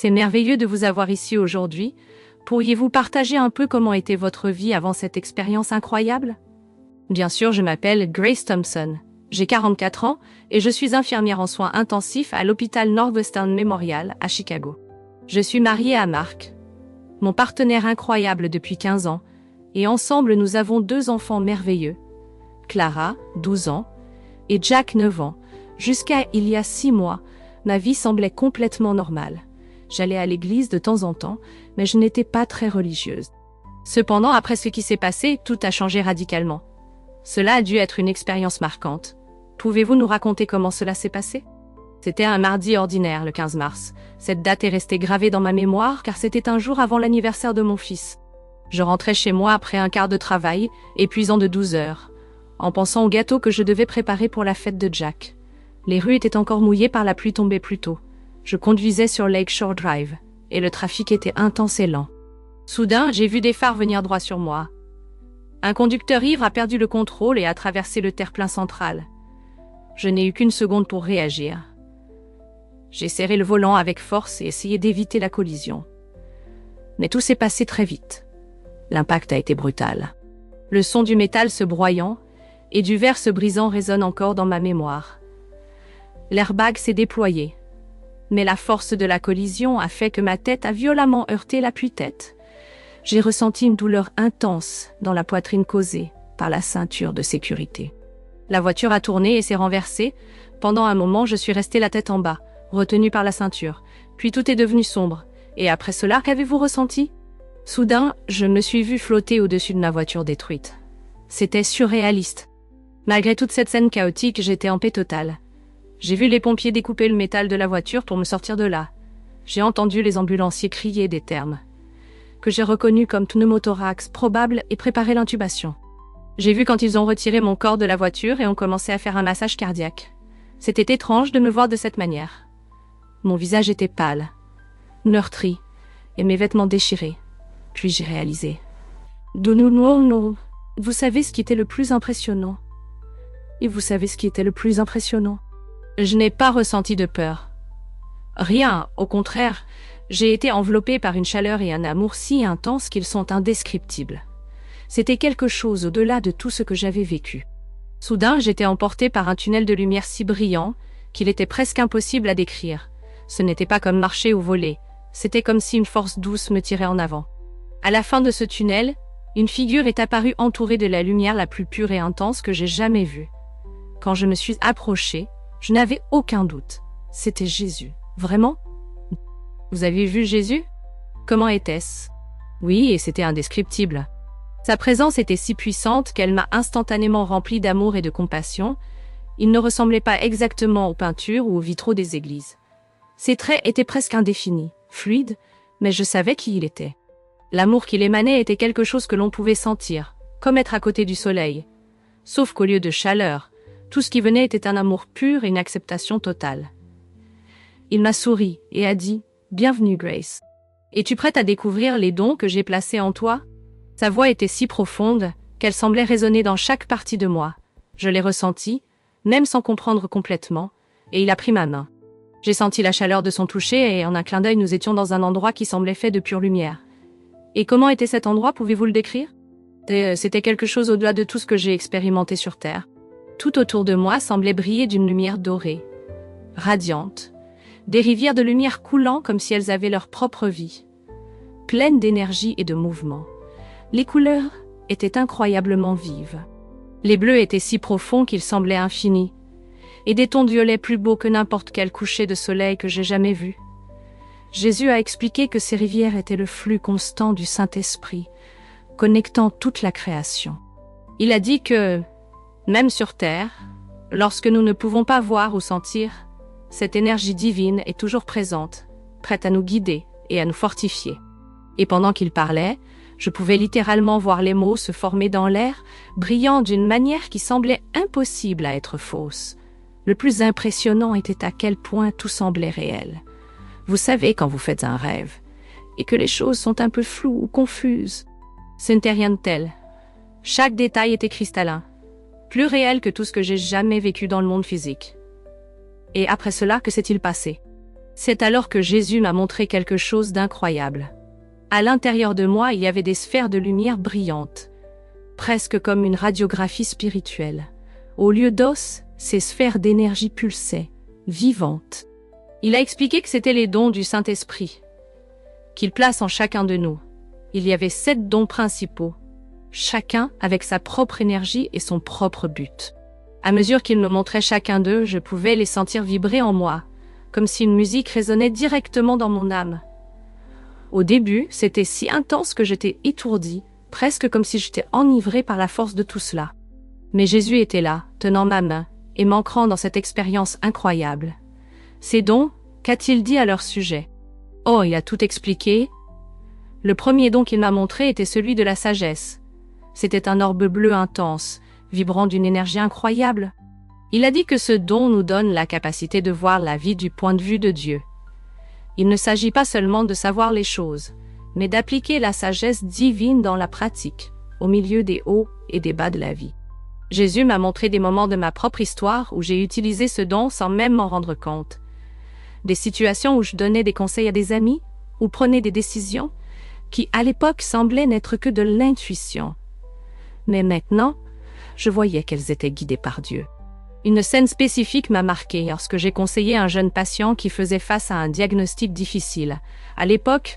C'est merveilleux de vous avoir ici aujourd'hui. Pourriez-vous partager un peu comment était votre vie avant cette expérience incroyable? Bien sûr, je m'appelle Grace Thompson. J'ai 44 ans et je suis infirmière en soins intensifs à l'hôpital Northwestern Memorial à Chicago. Je suis mariée à Mark, mon partenaire incroyable depuis 15 ans, et ensemble nous avons 2 enfants merveilleux, Clara, 12 ans, et Jack, 9 ans. Jusqu'à il y a 6 mois, ma vie semblait complètement normale. J'allais à l'église de temps en temps, mais je n'étais pas très religieuse. Cependant, après ce qui s'est passé, tout a changé radicalement. Cela a dû être une expérience marquante. Pouvez-vous nous raconter comment cela s'est passé? C'était un mardi ordinaire, le 15 mars. Cette date est restée gravée dans ma mémoire car c'était un jour avant l'anniversaire de mon fils. Je rentrais chez moi après un quart de travail, épuisant de 12 heures, en pensant au gâteau que je devais préparer pour la fête de Jack. Les rues étaient encore mouillées par la pluie tombée plus tôt. Je conduisais sur Lakeshore Drive, et le trafic était intense et lent. Soudain, j'ai vu des phares venir droit sur moi. Un conducteur ivre a perdu le contrôle et a traversé le terre-plein central. Je n'ai eu qu'une seconde pour réagir. J'ai serré le volant avec force et essayé d'éviter la collision. Mais tout s'est passé très vite. L'impact a été brutal. Le son du métal se broyant et du verre se brisant résonne encore dans ma mémoire. L'airbag s'est déployé, mais la force de la collision a fait que ma tête a violemment heurté l'appui-tête. J'ai ressenti une douleur intense dans la poitrine causée par la ceinture de sécurité. La voiture a tourné et s'est renversée. Pendant un moment, je suis restée la tête en bas, retenue par la ceinture. Puis tout est devenu sombre. Et après cela, qu'avez-vous ressenti? Soudain, je me suis vue flotter au-dessus de ma voiture détruite. C'était surréaliste. Malgré toute cette scène chaotique, j'étais en paix totale. J'ai vu les pompiers découper le métal de la voiture pour me sortir de là. J'ai entendu les ambulanciers crier des termes que j'ai reconnus comme pneumothorax probable et préparer l'intubation. J'ai vu quand ils ont retiré mon corps de la voiture et ont commencé à faire un massage cardiaque. C'était étrange de me voir de cette manière. Mon visage était pâle, meurtri, et mes vêtements déchirés. Puis j'ai réalisé. Non. Vous savez ce qui était le plus impressionnant? Et vous savez ce qui était le plus impressionnant? Je n'ai pas ressenti de peur. Rien, au contraire, j'ai été enveloppée par une chaleur et un amour si intenses qu'ils sont indescriptibles. C'était quelque chose au-delà de tout ce que j'avais vécu. Soudain, j'étais emportée par un tunnel de lumière si brillant qu'il était presque impossible à décrire. Ce n'était pas comme marcher ou voler, c'était comme si une force douce me tirait en avant. À la fin de ce tunnel, une figure est apparue entourée de la lumière la plus pure et intense que j'ai jamais vue. Quand je me suis approchée, je n'avais aucun doute. C'était Jésus. Vraiment? Vous avez vu Jésus? Comment était-ce? Oui, et c'était indescriptible. Sa présence était si puissante qu'elle m'a instantanément remplie d'amour et de compassion. Il ne ressemblait pas exactement aux peintures ou aux vitraux des églises. Ses traits étaient presque indéfinis, fluides, mais je savais qui il était. L'amour qu'il émanait était quelque chose que l'on pouvait sentir, comme être à côté du soleil. Sauf qu'au lieu de chaleur, tout ce qui venait était un amour pur et une acceptation totale. Il m'a souri et a dit « Bienvenue Grace. Es-tu prête à découvrir les dons que j'ai placés en toi ?» Sa voix était si profonde qu'elle semblait résonner dans chaque partie de moi. Je l'ai ressentie, même sans comprendre complètement, et il a pris ma main. J'ai senti la chaleur de son toucher et en un clin d'œil nous étions dans un endroit qui semblait fait de pure lumière. Et comment était cet endroit, pouvez-vous le décrire? C'était quelque chose au-delà de tout ce que j'ai expérimenté sur Terre. Tout autour de moi semblait briller d'une lumière dorée, radiante, des rivières de lumière coulant comme si elles avaient leur propre vie, pleines d'énergie et de mouvement. Les couleurs étaient incroyablement vives. Les bleus étaient si profonds qu'ils semblaient infinis, et des tons de violet plus beaux que n'importe quel coucher de soleil que j'ai jamais vu. Jésus a expliqué que ces rivières étaient le flux constant du Saint-Esprit, connectant toute la création. Il a dit que, même sur Terre, lorsque nous ne pouvons pas voir ou sentir, cette énergie divine est toujours présente, prête à nous guider et à nous fortifier. Et pendant qu'il parlait, je pouvais littéralement voir les mots se former dans l'air, brillant d'une manière qui semblait impossible à être fausse. Le plus impressionnant était à quel point tout semblait réel. Vous savez quand vous faites un rêve, et que les choses sont un peu floues ou confuses. Ce n'était rien de tel. Chaque détail était cristallin, plus réel que tout ce que j'ai jamais vécu dans le monde physique. Et après cela, que s'est-il passé? C'est alors que Jésus m'a montré quelque chose d'incroyable. À l'intérieur de moi, il y avait des sphères de lumière brillantes, presque comme une radiographie spirituelle. Au lieu d'os, ces sphères d'énergie pulsaient, vivantes. Il a expliqué que c'étaient les dons du Saint-Esprit, qu'il place en chacun de nous. Il y avait 7 dons principaux, chacun avec sa propre énergie et son propre but. À mesure qu'il me montrait chacun d'eux, je pouvais les sentir vibrer en moi, comme si une musique résonnait directement dans mon âme. Au début, c'était si intense que j'étais étourdie, presque comme si j'étais enivrée par la force de tout cela. Mais Jésus était là, tenant ma main, et m'ancrant dans cette expérience incroyable. Ces dons, qu'a-t-il dit à leur sujet? Oh, il a tout expliqué. Le premier don qu'il m'a montré était celui de la sagesse. C'était un orbe bleu intense, vibrant d'une énergie incroyable. Il a dit que ce don nous donne la capacité de voir la vie du point de vue de Dieu. Il ne s'agit pas seulement de savoir les choses, mais d'appliquer la sagesse divine dans la pratique, au milieu des hauts et des bas de la vie. Jésus m'a montré des moments de ma propre histoire où j'ai utilisé ce don sans même m'en rendre compte. Des situations où je donnais des conseils à des amis, ou prenais des décisions, qui à l'époque semblaient n'être que de l'intuition. Mais maintenant, je voyais qu'elles étaient guidées par Dieu. Une scène spécifique m'a marquée lorsque j'ai conseillé un jeune patient qui faisait face à un diagnostic difficile. À l'époque,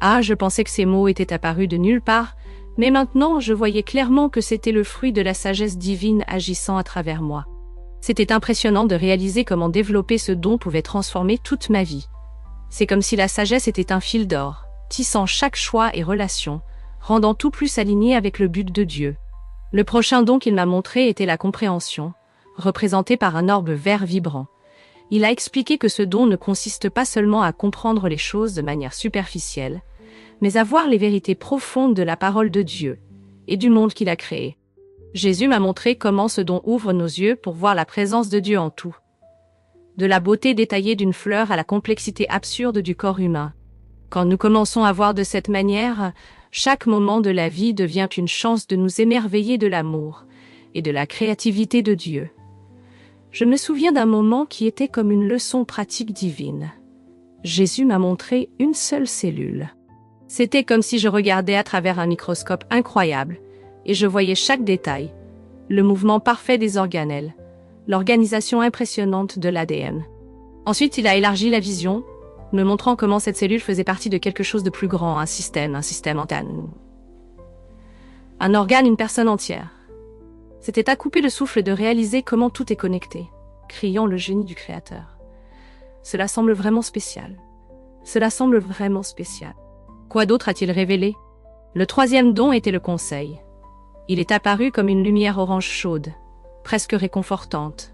je pensais que ces mots étaient apparus de nulle part, mais maintenant je voyais clairement que c'était le fruit de la sagesse divine agissant à travers moi. C'était impressionnant de réaliser comment développer ce don pouvait transformer toute ma vie. C'est comme si la sagesse était un fil d'or, tissant chaque choix et relation, rendant tout plus aligné avec le but de Dieu. Le prochain don qu'il m'a montré était la compréhension, représenté par un orbe vert vibrant. Il a expliqué que ce don ne consiste pas seulement à comprendre les choses de manière superficielle, mais à voir les vérités profondes de la parole de Dieu et du monde qu'il a créé. Jésus m'a montré comment ce don ouvre nos yeux pour voir la présence de Dieu en tout. De la beauté détaillée d'une fleur à la complexité absurde du corps humain. Quand nous commençons à voir de cette manière, chaque moment de la vie devient une chance de nous émerveiller de l'amour et de la créativité de Dieu. Je me souviens d'un moment qui était comme une leçon pratique divine. Jésus m'a montré une seule cellule. C'était comme si je regardais à travers un microscope incroyable, et je voyais chaque détail, le mouvement parfait des organelles, l'organisation impressionnante de l'ADN. Ensuite, il a élargi la vision, me montrant comment cette cellule faisait partie de quelque chose de plus grand, un système antenne. Un organe, une personne entière. C'était à couper le souffle de réaliser comment tout est connecté, criant le génie du Créateur. Cela semble vraiment spécial. Cela semble vraiment spécial. Quoi d'autre a-t-il révélé? Le troisième don était le conseil. Il est apparu comme une lumière orange chaude, presque réconfortante.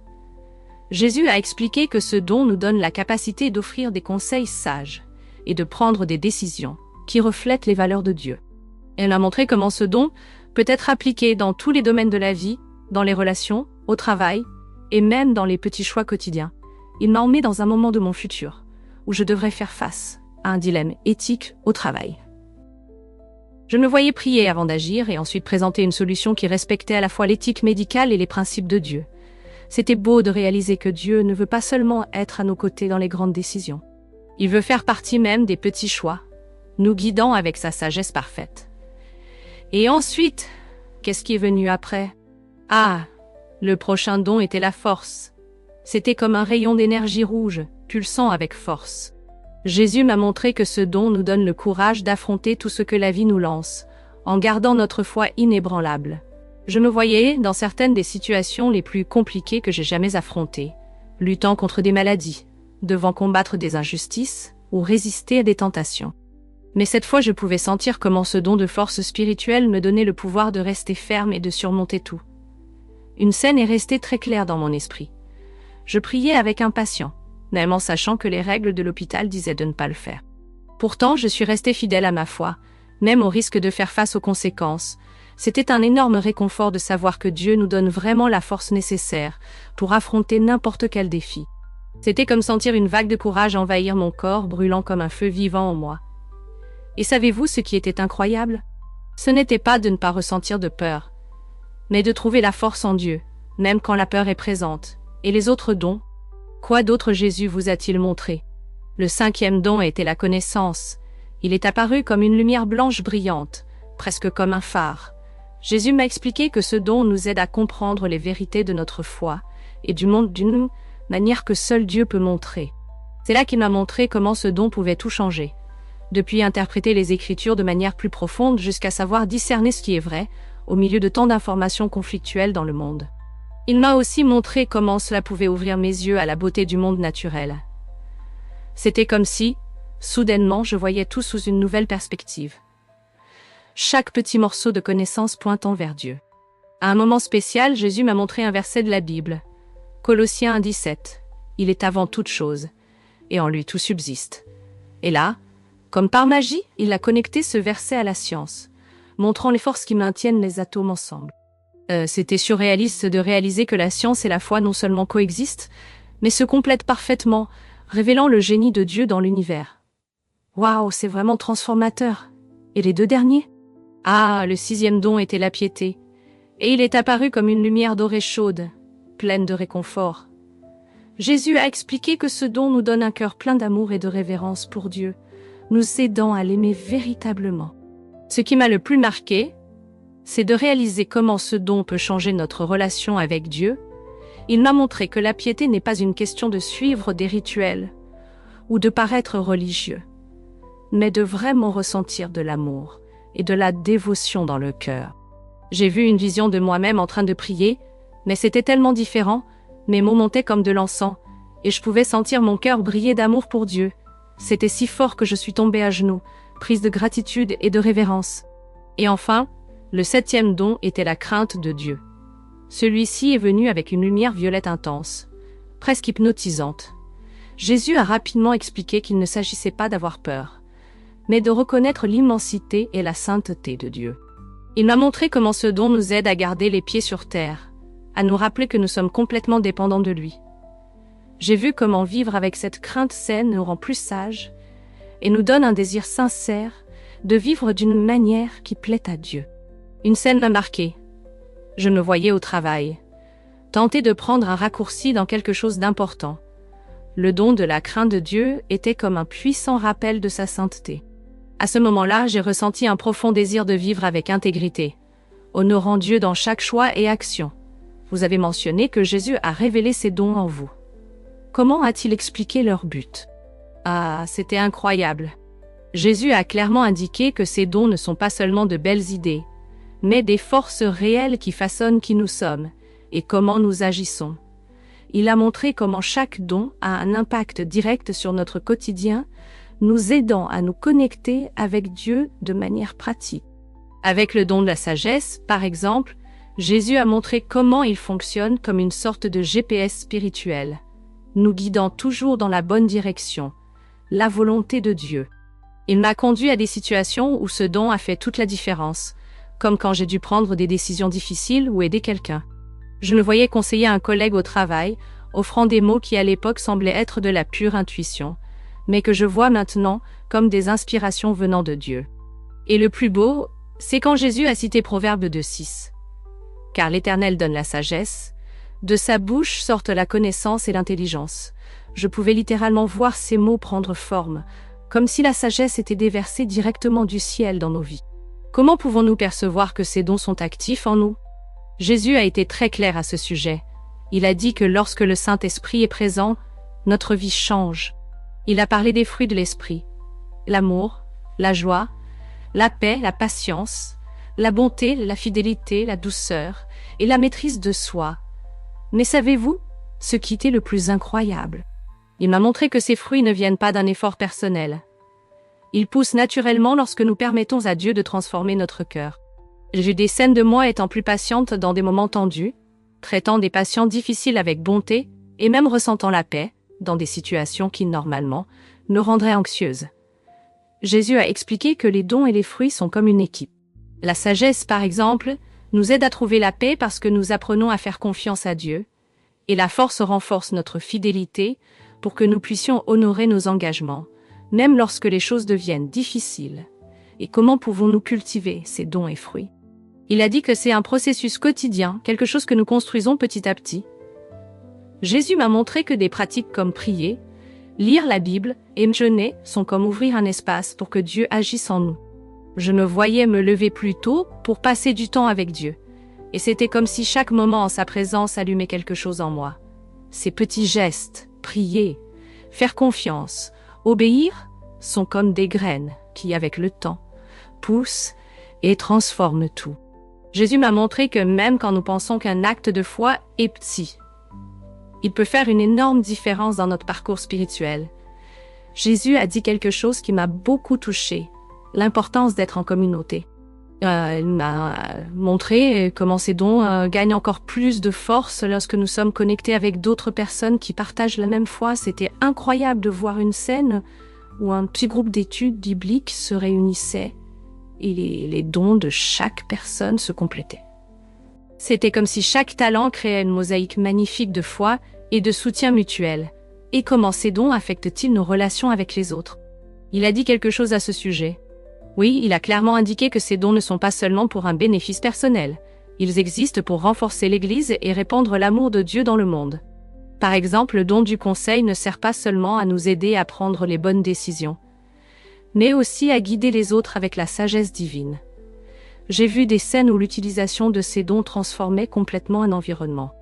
Jésus a expliqué que ce don nous donne la capacité d'offrir des conseils sages et de prendre des décisions qui reflètent les valeurs de Dieu. Elle a montré comment ce don peut être appliqué dans tous les domaines de la vie, dans les relations, au travail et même dans les petits choix quotidiens. Il m'a emmené dans un moment de mon futur où je devrais faire face à un dilemme éthique au travail. Je me voyais prier avant d'agir et ensuite présenter une solution qui respectait à la fois l'éthique médicale et les principes de Dieu. C'était beau de réaliser que Dieu ne veut pas seulement être à nos côtés dans les grandes décisions. Il veut faire partie même des petits choix, nous guidant avec sa sagesse parfaite. Et ensuite, qu'est-ce qui est venu après? Le prochain don était la force. C'était comme un rayon d'énergie rouge, pulsant avec force. Jésus m'a montré que ce don nous donne le courage d'affronter tout ce que la vie nous lance, en gardant notre foi inébranlable. Je me voyais dans certaines des situations les plus compliquées que j'ai jamais affrontées, luttant contre des maladies, devant combattre des injustices ou résister à des tentations. Mais cette fois je pouvais sentir comment ce don de force spirituelle me donnait le pouvoir de rester ferme et de surmonter tout. Une scène est restée très claire dans mon esprit. Je priais avec impatience, même en sachant que les règles de l'hôpital disaient de ne pas le faire. Pourtant, je suis restée fidèle à ma foi, même au risque de faire face aux conséquences. C'était un énorme réconfort de savoir que Dieu nous donne vraiment la force nécessaire pour affronter n'importe quel défi. C'était comme sentir une vague de courage envahir mon corps, brûlant comme un feu vivant en moi. Et savez-vous ce qui était incroyable? Ce n'était pas de ne pas ressentir de peur, mais de trouver la force en Dieu, même quand la peur est présente. Et les autres dons? Quoi d'autre Jésus vous a-t-il montré? Le cinquième don était la connaissance. Il est apparu comme une lumière blanche brillante, presque comme un phare. Jésus m'a expliqué que ce don nous aide à comprendre les vérités de notre foi et du monde d'une manière que seul Dieu peut montrer. C'est là qu'il m'a montré comment ce don pouvait tout changer. Depuis interpréter les Écritures de manière plus profonde jusqu'à savoir discerner ce qui est vrai, au milieu de tant d'informations conflictuelles dans le monde. Il m'a aussi montré comment cela pouvait ouvrir mes yeux à la beauté du monde naturel. C'était comme si, soudainement, je voyais tout sous une nouvelle perspective. Chaque petit morceau de connaissance pointant vers Dieu. À un moment spécial, Jésus m'a montré un verset de la Bible. Colossiens 1,17. Il est avant toute chose, et en lui tout subsiste. Et là, comme par magie, il a connecté ce verset à la science, montrant les forces qui maintiennent les atomes ensemble. C'était surréaliste de réaliser que la science et la foi non seulement coexistent, mais se complètent parfaitement, révélant le génie de Dieu dans l'univers. Waouh, c'est vraiment transformateur. Et les deux derniers? Ah, le sixième don était la piété, et il est apparu comme une lumière dorée chaude, pleine de réconfort. Jésus a expliqué que ce don nous donne un cœur plein d'amour et de révérence pour Dieu, nous aidant à l'aimer véritablement. Ce qui m'a le plus marqué, c'est de réaliser comment ce don peut changer notre relation avec Dieu. Il m'a montré que la piété n'est pas une question de suivre des rituels ou de paraître religieux, mais de vraiment ressentir de l'amour et de la dévotion dans le cœur. J'ai vu une vision de moi-même en train de prier, mais c'était tellement différent, mes mots montaient comme de l'encens, et je pouvais sentir mon cœur briller d'amour pour Dieu. C'était si fort que je suis tombée à genoux, prise de gratitude et de révérence. Et enfin, le septième don était la crainte de Dieu. Celui-ci est venu avec une lumière violette intense, presque hypnotisante. Jésus a rapidement expliqué qu'il ne s'agissait pas d'avoir peur, mais de reconnaître l'immensité et la sainteté de Dieu. Il m'a montré comment ce don nous aide à garder les pieds sur terre, à nous rappeler que nous sommes complètement dépendants de lui. J'ai vu comment vivre avec cette crainte saine nous rend plus sages et nous donne un désir sincère de vivre d'une manière qui plaît à Dieu. Une scène m'a marqué. Je me voyais au travail, tenter de prendre un raccourci dans quelque chose d'important. Le don de la crainte de Dieu était comme un puissant rappel de sa sainteté. À ce moment-là, j'ai ressenti un profond désir de vivre avec intégrité, honorant Dieu dans chaque choix et action. Vous avez mentionné que Jésus a révélé ses dons en vous. Comment a-t-il expliqué leur but? Ah, c'était incroyable. Jésus a clairement indiqué que ces dons ne sont pas seulement de belles idées, mais des forces réelles qui façonnent qui nous sommes et comment nous agissons. Il a montré comment chaque don a un impact direct sur notre quotidien, nous aidant à nous connecter avec Dieu de manière pratique. Avec le don de la sagesse, par exemple, Jésus a montré comment il fonctionne comme une sorte de GPS spirituel, nous guidant toujours dans la bonne direction, la volonté de Dieu. Il m'a conduit à des situations où ce don a fait toute la différence, comme quand j'ai dû prendre des décisions difficiles ou aider quelqu'un. Je me voyais conseiller un collègue au travail, offrant des mots qui à l'époque semblaient être de la pure intuition, mais que je vois maintenant comme des inspirations venant de Dieu. Et le plus beau, c'est quand Jésus a cité Proverbe 2,6. Car l'Éternel donne la sagesse, de sa bouche sortent la connaissance et l'intelligence. Je pouvais littéralement voir ces mots prendre forme, comme si la sagesse était déversée directement du ciel dans nos vies. Comment pouvons-nous percevoir que ces dons sont actifs en nous? Jésus a été très clair à ce sujet. Il a dit que lorsque le Saint-Esprit est présent, notre vie change. Il a parlé des fruits de l'Esprit. L'amour, la joie, la paix, la patience, la bonté, la fidélité, la douceur et la maîtrise de soi. Mais savez-vous ce qui était le plus incroyable? Il m'a montré que ces fruits ne viennent pas d'un effort personnel. Ils poussent naturellement lorsque nous permettons à Dieu de transformer notre cœur. J'ai eu des scènes de moi étant plus patiente dans des moments tendus, traitant des patients difficiles avec bonté et même ressentant la paix dans des situations qui, normalement, me rendraient anxieuse. Jésus a expliqué que les dons et les fruits sont comme une équipe. La sagesse, par exemple, nous aide à trouver la paix parce que nous apprenons à faire confiance à Dieu, et la force renforce notre fidélité pour que nous puissions honorer nos engagements, même lorsque les choses deviennent difficiles. Et comment pouvons-nous cultiver ces dons et fruits? Il a dit que c'est un processus quotidien, quelque chose que nous construisons petit à petit. Jésus m'a montré que des pratiques comme prier, Lire la Bible et me jeûner sont comme ouvrir un espace pour que Dieu agisse en nous. Je me voyais me lever plus tôt pour passer du temps avec Dieu. Et c'était comme si chaque moment en sa présence allumait quelque chose en moi. Ces petits gestes, prier, faire confiance, obéir, sont comme des graines qui, avec le temps, poussent et transforment tout. Jésus m'a montré que même quand nous pensons qu'un acte de foi est petit, il peut faire une énorme différence dans notre parcours spirituel. Jésus a dit quelque chose qui m'a beaucoup touchée, l'importance d'être en communauté. Il m'a montré comment ces dons gagnent encore plus de force lorsque nous sommes connectés avec d'autres personnes qui partagent la même foi. C'était incroyable de voir une scène où un petit groupe d'études bibliques se réunissait et les dons de chaque personne se complétaient. C'était comme si chaque talent créait une mosaïque magnifique de foi et de soutien mutuel. Et comment ces dons affectent-ils nos relations avec les autres? Il a dit quelque chose à ce sujet. Oui, il a clairement indiqué que ces dons ne sont pas seulement pour un bénéfice personnel. Ils existent pour renforcer l'Église et répandre l'amour de Dieu dans le monde. Par exemple, le don du conseil ne sert pas seulement à nous aider à prendre les bonnes décisions, mais aussi à guider les autres avec la sagesse divine. J'ai vu des scènes où l'utilisation de ces dons transformait complètement un environnement.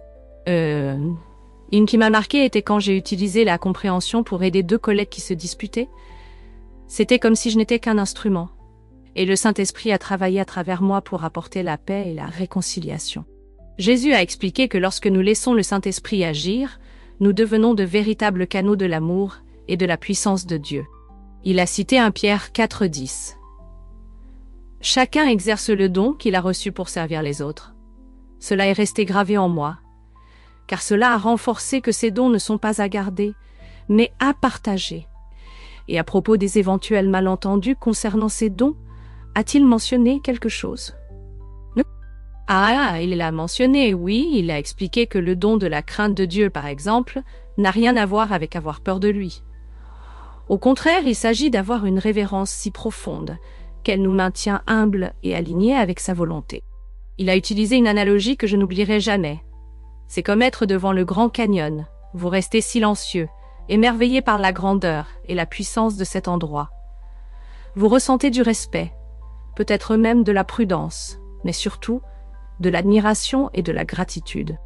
Une qui m'a marqué était quand j'ai utilisé la compréhension pour aider deux collègues qui se disputaient. C'était comme si je n'étais qu'un instrument, et le Saint-Esprit a travaillé à travers moi pour apporter la paix et la réconciliation. Jésus a expliqué que lorsque nous laissons le Saint-Esprit agir, nous devenons de véritables canaux de l'amour et de la puissance de Dieu. Il a cité 1 Pierre 4,10. Chacun exerce le don qu'il a reçu pour servir les autres. Cela est resté gravé en moi, car cela a renforcé que ces dons ne sont pas à garder, mais à partager. Et à propos des éventuels malentendus concernant ces dons, a-t-il mentionné quelque chose? Il l'a mentionné, oui, il a expliqué que le don de la crainte de Dieu, par exemple, n'a rien à voir avec avoir peur de lui. Au contraire, il s'agit d'avoir une révérence si profonde qu'elle nous maintient humbles et alignés avec sa volonté. Il a utilisé une analogie que je n'oublierai jamais. C'est comme être devant le Grand Canyon. Vous restez silencieux, émerveillé par la grandeur et la puissance de cet endroit. Vous ressentez du respect, peut-être même de la prudence, mais surtout de l'admiration et de la gratitude.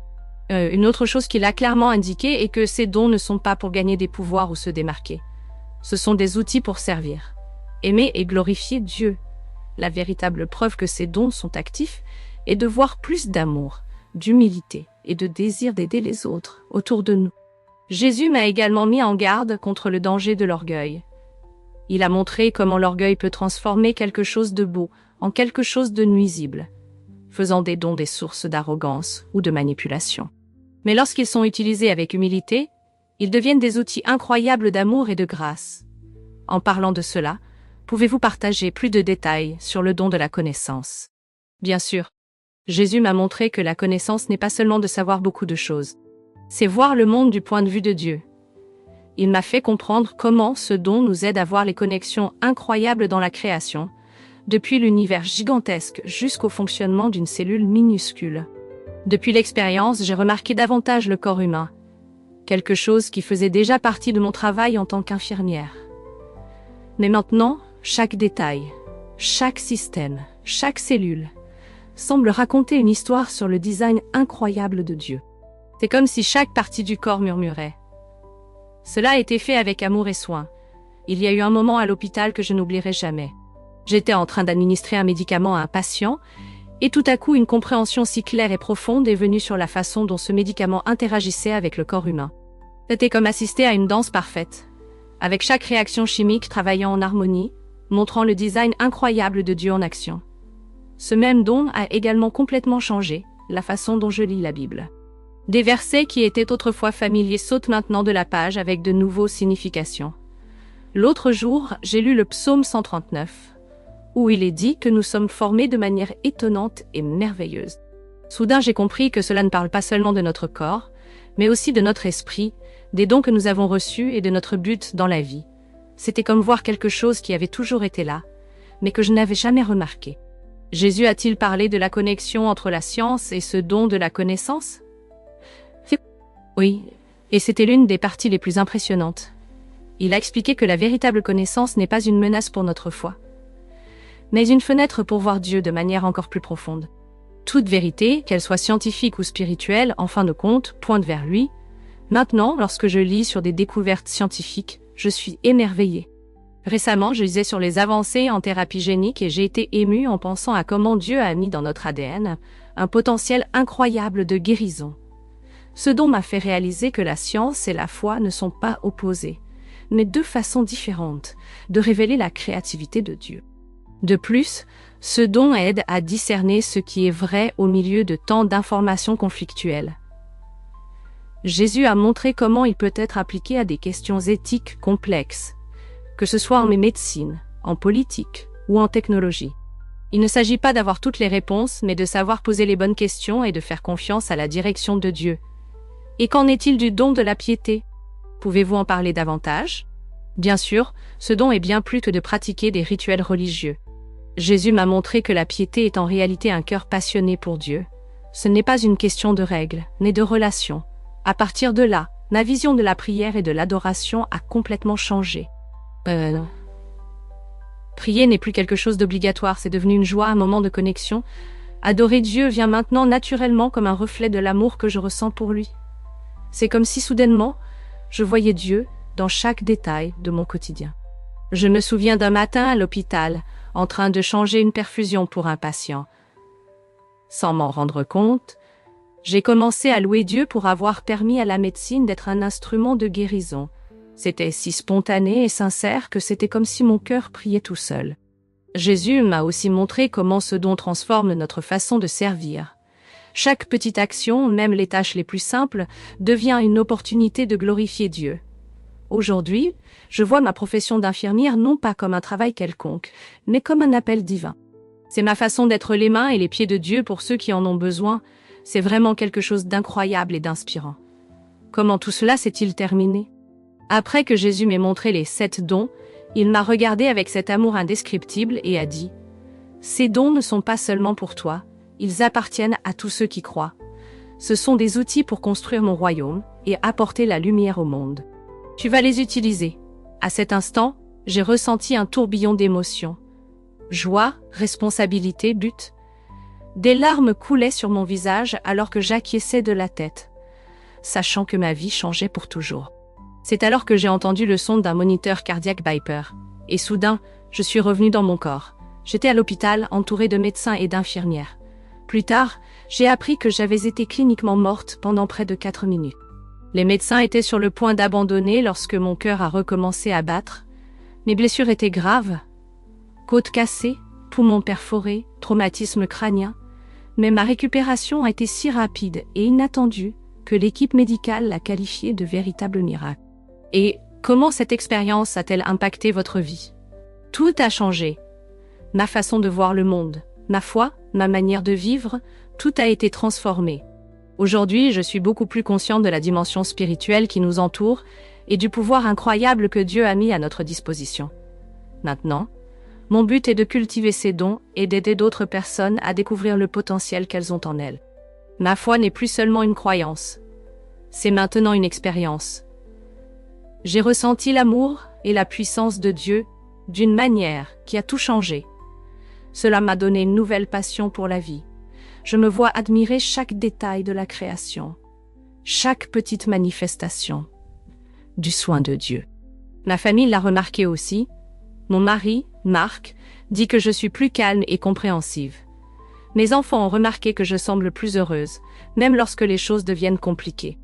Une autre chose qu'il a clairement indiqué est que ces dons ne sont pas pour gagner des pouvoirs ou se démarquer. Ce sont des outils pour servir, aimer et glorifier Dieu. La véritable preuve que ces dons sont actifs est de voir plus d'amour, d'humilité et de désir d'aider les autres autour de nous. Jésus m'a également mis en garde contre le danger de l'orgueil. Il a montré comment l'orgueil peut transformer quelque chose de beau en quelque chose de nuisible, faisant des dons des sources d'arrogance ou de manipulation. Mais lorsqu'ils sont utilisés avec humilité, ils deviennent des outils incroyables d'amour et de grâce. En parlant de cela, pouvez-vous partager plus de détails sur le don de la connaissance? Bien sûr, Jésus m'a montré que la connaissance n'est pas seulement de savoir beaucoup de choses. C'est voir le monde du point de vue de Dieu. Il m'a fait comprendre comment ce don nous aide à voir les connexions incroyables dans la création, depuis l'univers gigantesque jusqu'au fonctionnement d'une cellule minuscule. Depuis l'expérience, j'ai remarqué davantage le corps humain, quelque chose qui faisait déjà partie de mon travail en tant qu'infirmière. Mais maintenant, chaque détail, chaque système, chaque cellule, semble raconter une histoire sur le design incroyable de Dieu. C'est comme si chaque partie du corps murmurait. Cela a été fait avec amour et soin. Il y a eu un moment à l'hôpital que je n'oublierai jamais. J'étais en train d'administrer un médicament à un patient, et tout à coup une compréhension si claire et profonde est venue sur la façon dont ce médicament interagissait avec le corps humain. C'était comme assister à une danse parfaite, avec chaque réaction chimique travaillant en harmonie, montrant le design incroyable de Dieu en action. Ce même don a également complètement changé la façon dont je lis la Bible. Des versets qui étaient autrefois familiers sautent maintenant de la page avec de nouveaux significations. L'autre jour, j'ai lu le psaume 139, où il est dit que nous sommes formés de manière étonnante et merveilleuse. Soudain, j'ai compris que cela ne parle pas seulement de notre corps, mais aussi de notre esprit, des dons que nous avons reçus et de notre but dans la vie. C'était comme voir quelque chose qui avait toujours été là, mais que je n'avais jamais remarqué. Jésus a-t-il parlé de la connexion entre la science et ce don de la connaissance? Oui, et c'était l'une des parties les plus impressionnantes. Il a expliqué que la véritable connaissance n'est pas une menace pour notre foi, mais une fenêtre pour voir Dieu de manière encore plus profonde. Toute vérité, qu'elle soit scientifique ou spirituelle, en fin de compte, pointe vers lui. Maintenant, lorsque je lis sur des découvertes scientifiques, je suis émerveillée. Récemment, je lisais sur les avancées en thérapie génique et j'ai été émue en pensant à comment Dieu a mis dans notre ADN un potentiel incroyable de guérison. Ce dont m'a fait réaliser que la science et la foi ne sont pas opposées, mais deux façons différentes de révéler la créativité de Dieu. De plus, ce don aide à discerner ce qui est vrai au milieu de tant d'informations conflictuelles. Jésus a montré comment il peut être appliqué à des questions éthiques complexes, que ce soit en médecine, en politique ou en technologie. Il ne s'agit pas d'avoir toutes les réponses, mais de savoir poser les bonnes questions et de faire confiance à la direction de Dieu. Et qu'en est-il du don de la piété? Pouvez-vous en parler davantage? Bien sûr, ce don est bien plus que de pratiquer des rituels religieux. Jésus m'a montré que la piété est en réalité un cœur passionné pour Dieu. Ce n'est pas une question de règles, mais de relations. À partir de là, ma vision de la prière et de l'adoration a complètement changé. Prier n'est plus quelque chose d'obligatoire, c'est devenu une joie, un moment de connexion. Adorer Dieu vient maintenant naturellement comme un reflet de l'amour que je ressens pour lui. C'est comme si soudainement, je voyais Dieu dans chaque détail de mon quotidien. Je me souviens d'un matin à l'hôpital, en train de changer une perfusion pour un patient. Sans m'en rendre compte, j'ai commencé à louer Dieu pour avoir permis à la médecine d'être un instrument de guérison. C'était si spontané et sincère que c'était comme si mon cœur priait tout seul. Jésus m'a aussi montré comment ce don transforme notre façon de servir. Chaque petite action, même les tâches les plus simples, devient une opportunité de glorifier Dieu. Aujourd'hui, je vois ma profession d'infirmière non pas comme un travail quelconque, mais comme un appel divin. C'est ma façon d'être les mains et les pieds de Dieu pour ceux qui en ont besoin. C'est vraiment quelque chose d'incroyable et d'inspirant. Comment tout cela s'est-il terminé? Après que Jésus m'ait montré les 7 dons, il m'a regardé avec cet amour indescriptible et a dit « Ces dons ne sont pas seulement pour toi, ils appartiennent à tous ceux qui croient. Ce sont des outils pour construire mon royaume et apporter la lumière au monde. Tu vas les utiliser. » À cet instant, j'ai ressenti un tourbillon d'émotions. Joie, responsabilité, but. Des larmes coulaient sur mon visage alors que j'acquiesçais de la tête, sachant que ma vie changeait pour toujours. C'est alors que j'ai entendu le son d'un moniteur cardiaque Viper. Et soudain, je suis revenue dans mon corps. J'étais à l'hôpital, entourée de médecins et d'infirmières. Plus tard, j'ai appris que j'avais été cliniquement morte pendant près de 4 minutes. Les médecins étaient sur le point d'abandonner lorsque mon cœur a recommencé à battre. Mes blessures étaient graves. Côte cassée, poumons perforés, traumatisme crânien. Mais ma récupération a été si rapide et inattendue que l'équipe médicale l'a qualifiée de véritable miracle. Et comment cette expérience a-t-elle impacté votre vie? Tout a changé. Ma façon de voir le monde, ma foi, ma manière de vivre, tout a été transformé. Aujourd'hui, je suis beaucoup plus consciente de la dimension spirituelle qui nous entoure et du pouvoir incroyable que Dieu a mis à notre disposition. Maintenant, mon but est de cultiver ces dons et d'aider d'autres personnes à découvrir le potentiel qu'elles ont en elles. Ma foi n'est plus seulement une croyance. C'est maintenant une expérience. J'ai ressenti l'amour et la puissance de Dieu d'une manière qui a tout changé. Cela m'a donné une nouvelle passion pour la vie. Je me vois admirer chaque détail de la création, chaque petite manifestation du soin de Dieu. Ma famille l'a remarqué aussi. Mon mari, Marc, dit que je suis plus calme et compréhensive. Mes enfants ont remarqué que je semble plus heureuse, même lorsque les choses deviennent compliquées.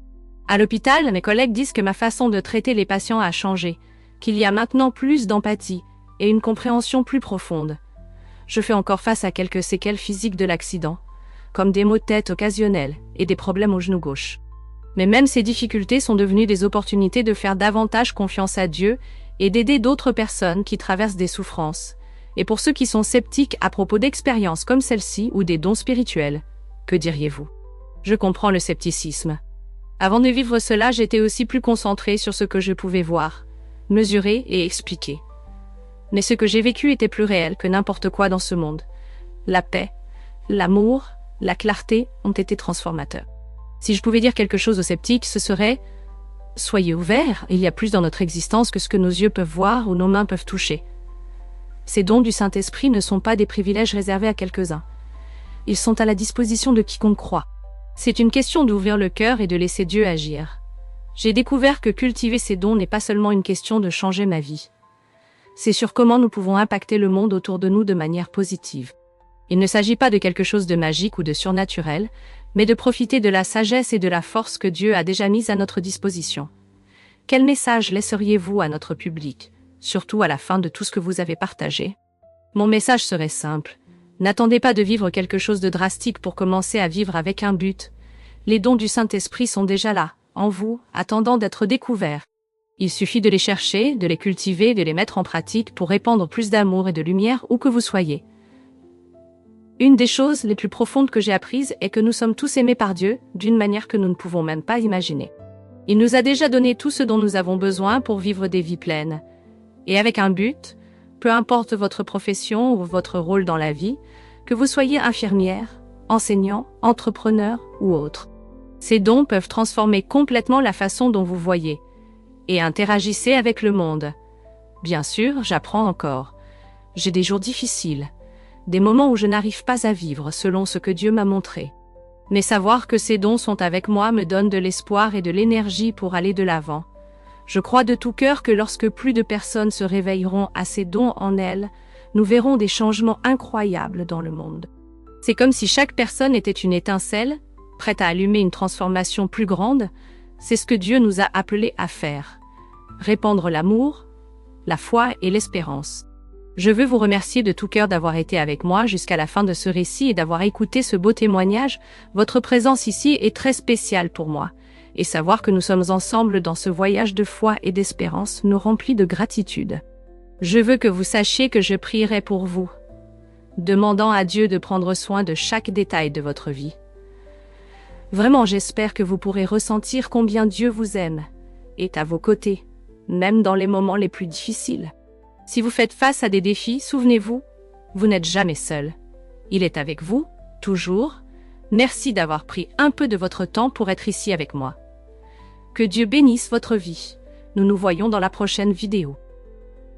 À l'hôpital, mes collègues disent que ma façon de traiter les patients a changé, qu'il y a maintenant plus d'empathie et une compréhension plus profonde. Je fais encore face à quelques séquelles physiques de l'accident, comme des maux de tête occasionnels et des problèmes au genou gauche. Mais même ces difficultés sont devenues des opportunités de faire davantage confiance à Dieu et d'aider d'autres personnes qui traversent des souffrances. Et pour ceux qui sont sceptiques à propos d'expériences comme celle-ci ou des dons spirituels, que diriez-vous? Je comprends le scepticisme. Avant de vivre cela, j'étais aussi plus concentrée sur ce que je pouvais voir, mesurer et expliquer. Mais ce que j'ai vécu était plus réel que n'importe quoi dans ce monde. La paix, l'amour, la clarté ont été transformateurs. Si je pouvais dire quelque chose aux sceptiques, ce serait « Soyez ouverts, il y a plus dans notre existence que ce que nos yeux peuvent voir ou nos mains peuvent toucher. Ces dons du Saint-Esprit ne sont pas des privilèges réservés à quelques-uns. Ils sont à la disposition de quiconque croit. C'est une question d'ouvrir le cœur et de laisser Dieu agir. J'ai découvert que cultiver ces dons n'est pas seulement une question de changer ma vie. C'est sur comment nous pouvons impacter le monde autour de nous de manière positive. Il ne s'agit pas de quelque chose de magique ou de surnaturel, mais de profiter de la sagesse et de la force que Dieu a déjà mise à notre disposition. Quel message laisseriez-vous à notre public, surtout à la fin de tout ce que vous avez partagé? Mon message serait simple. N'attendez pas de vivre quelque chose de drastique pour commencer à vivre avec un but. Les dons du Saint-Esprit sont déjà là, en vous, attendant d'être découverts. Il suffit de les chercher, de les cultiver, de les mettre en pratique pour répandre plus d'amour et de lumière où que vous soyez. Une des choses les plus profondes que j'ai apprises est que nous sommes tous aimés par Dieu, d'une manière que nous ne pouvons même pas imaginer. Il nous a déjà donné tout ce dont nous avons besoin pour vivre des vies pleines. Et avec un but, peu importe votre profession ou votre rôle dans la vie, que vous soyez infirmière, enseignant, entrepreneur ou autre. Ces dons peuvent transformer complètement la façon dont vous voyez et interagissez avec le monde. Bien sûr, j'apprends encore. J'ai des jours difficiles. Des moments où je n'arrive pas à vivre selon ce que Dieu m'a montré. Mais savoir que ces dons sont avec moi me donne de l'espoir et de l'énergie pour aller de l'avant. Je crois de tout cœur que lorsque plus de personnes se réveilleront à ces dons en elles, nous verrons des changements incroyables dans le monde. C'est comme si chaque personne était une étincelle, prête à allumer une transformation plus grande. C'est ce que Dieu nous a appelés à faire. Répandre l'amour, la foi et l'espérance. Je veux vous remercier de tout cœur d'avoir été avec moi jusqu'à la fin de ce récit et d'avoir écouté ce beau témoignage. Votre présence ici est très spéciale pour moi. Et savoir que nous sommes ensemble dans ce voyage de foi et d'espérance nous remplit de gratitude. Je veux que vous sachiez que je prierai pour vous, demandant à Dieu de prendre soin de chaque détail de votre vie. Vraiment, j'espère que vous pourrez ressentir combien Dieu vous aime, est à vos côtés, même dans les moments les plus difficiles. Si vous faites face à des défis, souvenez-vous, vous n'êtes jamais seul. Il est avec vous, toujours. Merci d'avoir pris un peu de votre temps pour être ici avec moi. Que Dieu bénisse votre vie. Nous nous voyons dans la prochaine vidéo.